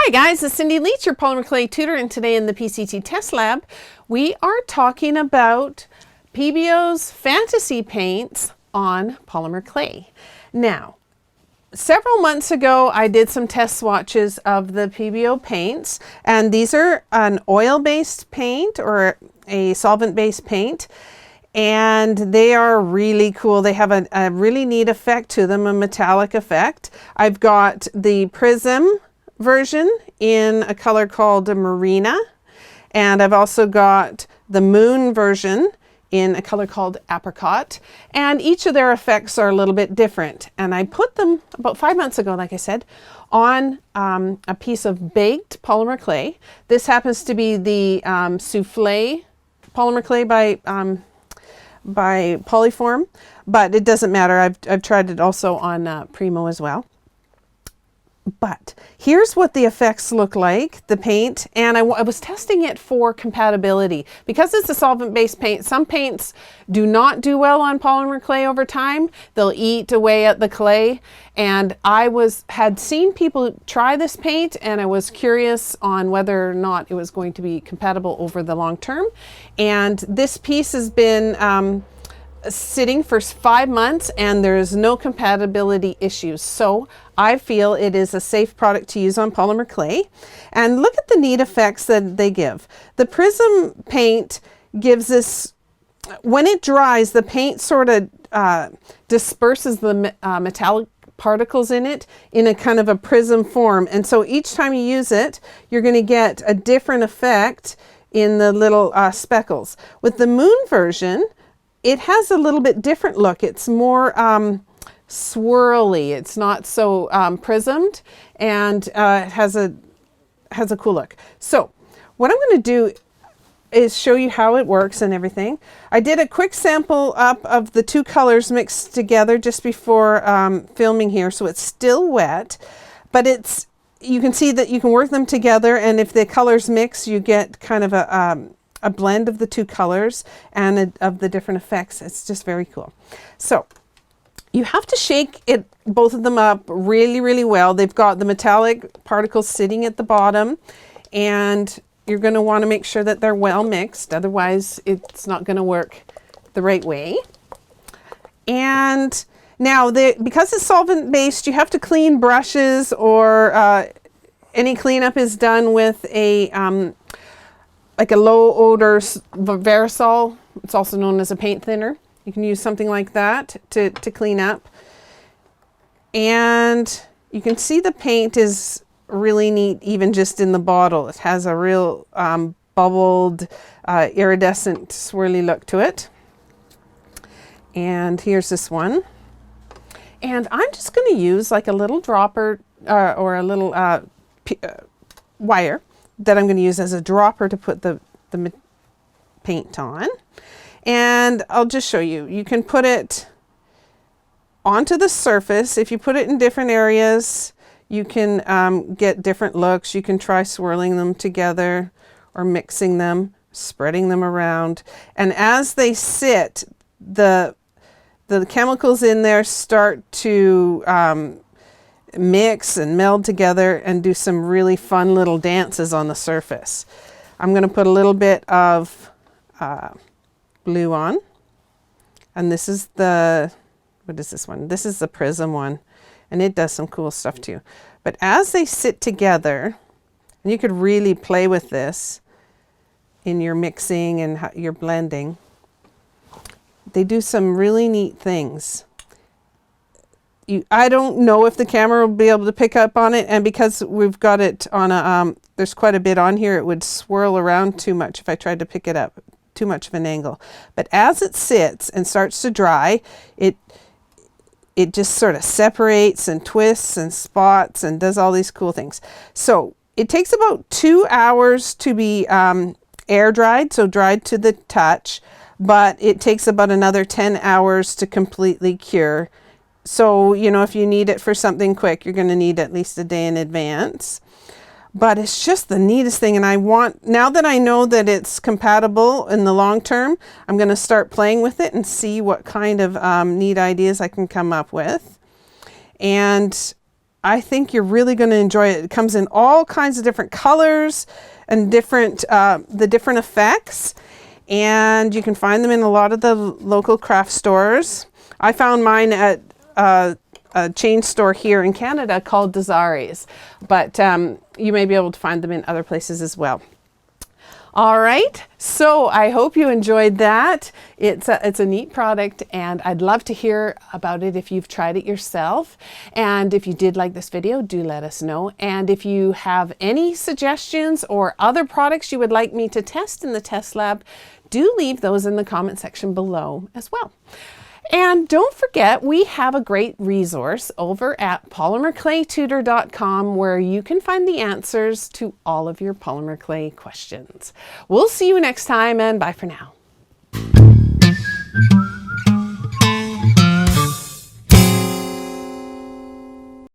Hi guys, it's Cindy Leach, your polymer clay tutor, and today in the PCT test lab, we are talking about Pebeo's Fantasy Paints on polymer clay. Now, several months ago, I did some test swatches of the Pebeo paints, and these are an oil-based paint or a solvent-based paint, and they are really cool. They have a really neat effect to them, a metallic effect. I've got the Prism version in a color called Marina, and I've also got the Moon version in a color called Apricot, and each of their effects are a little bit different. And I put them about 5 months ago, like I said, on a piece of baked polymer clay. This happens to be the Souffle Polymer Clay by Polyform, but it doesn't matter. I've tried it also on Primo as well. But here's what the effects look like, the paint, and I was testing it for compatibility. Because it's a solvent-based paint, some paints do not do well on polymer clay over time. They'll eat away at the clay, and I had seen people try this paint, and I was curious on whether or not it was going to be compatible over the long term. And this piece has been sitting for 5 months, and there's no compatibility issues. So I feel it is a safe product to use on polymer clay. And look at the neat effects that they give. The Prism paint gives this, when it dries, the paint sort of disperses the metallic particles in it in a kind of a prism form. And so each time you use it, you're going to get a different effect in the little speckles. With the Moon version, it has a little bit different look. It's more swirly. It's not so prismed, and it has a cool look. So what I'm going to do is show you how it works and everything. I did a quick sample up of the two colors mixed together just before filming here, so it's still wet, but you can see that you can work them together, and if the colors mix, you get kind of a blend of the two colors and of the different effects. It's just very cool. So you have to shake both of them up really, really well. They've got the metallic particles sitting at the bottom, and you're going to want to make sure that they're well mixed. Otherwise, it's not going to work the right way. And now, because it's solvent based, you have to clean brushes, or any cleanup is done with like a low odor Verisol. It's also known as a paint thinner. You can use something like that to clean up. And you can see the paint is really neat even just in the bottle. It has a real bubbled, iridescent, swirly look to it. And here's this one. And I'm just going to use like a little dropper or a little wire that I'm going to use as a dropper to put the paint on. And I'll just show you. You can put it onto the surface. If you put it in different areas, you can get different looks. You can try swirling them together or mixing them, spreading them around. And as they sit, the chemicals in there start to mix and meld together and do some really fun little dances on the surface. I'm going to put a little bit of blue on, and this is what is this one? This is the Prism one, and it does some cool stuff too. But as they sit together, and you could really play with this in your mixing and your blending, they do some really neat things. I don't know if the camera will be able to pick up on it, and because we've got it on there's quite a bit on here, it would swirl around too much if I tried to pick it up, too much of an angle. But as it sits and starts to dry, it just sort of separates and twists and spots and does all these cool things. So it takes about 2 hours to be air dried, so dried to the touch, but it takes about another 10 hours to completely cure. So, you know, if you need it for something quick, you're going to need at least a day in advance. But it's just the neatest thing. And now that I know that it's compatible in the long term, I'm going to start playing with it and see what kind of neat ideas I can come up with. And I think you're really going to enjoy it. It comes in all kinds of different colors and different the different effects, and you can find them in a lot of the local craft stores. I found mine at a chain store here in Canada called Dries, but you may be able to find them in other places as well. All right, so I hope you enjoyed that. It's a neat product, and I'd love to hear about it if you've tried it yourself. And if you did like this video, do let us know. And if you have any suggestions or other products you would like me to test in the test lab, do leave those in the comment section below as well. And don't forget, we have a great resource over at polymerclaytutor.com where you can find the answers to all of your polymer clay questions. We'll see you next time, and bye for now.